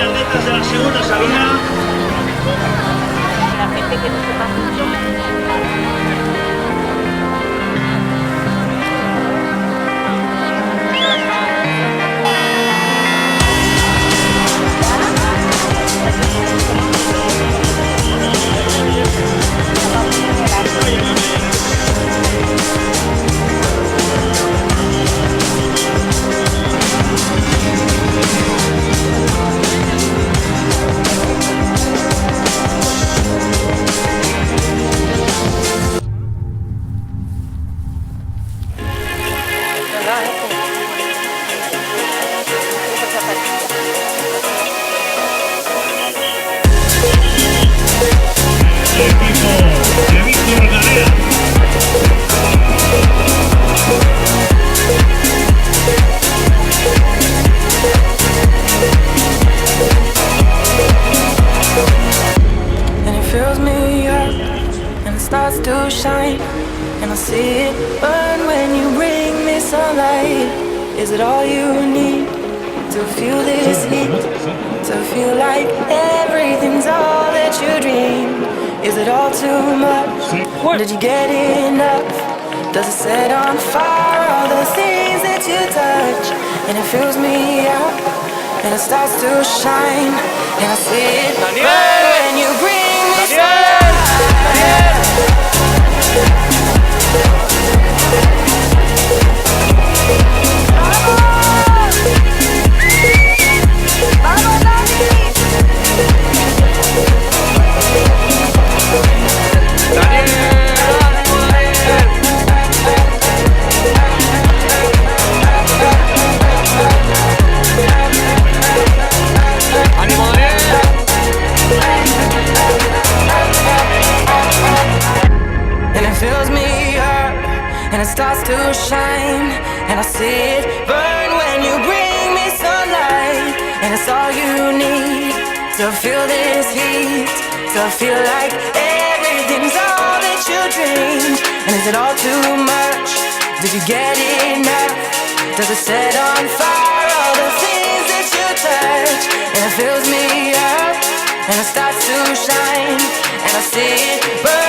las letras de la segunda salida. La gente que no sepa mucho. Starts to shine, and I see it burn when you bring me sunlight. Is it all you need to feel this heat? To feel like everything's all that you dream? Is it all too much? Did you get enough? Does it set on fire all the things that you touch? And it fills me up, and it starts to shine, and I see it burn when you bring me sunlight. And it starts to shine, and I see it burn when you bring me sunlight. And it's all you need to feel this heat, to feel like everything's all that you dreamed. And is it all too much? Did you get enough? Does it set on fire all the things that you touch? And it fills me up, and it starts to shine, and I see it burn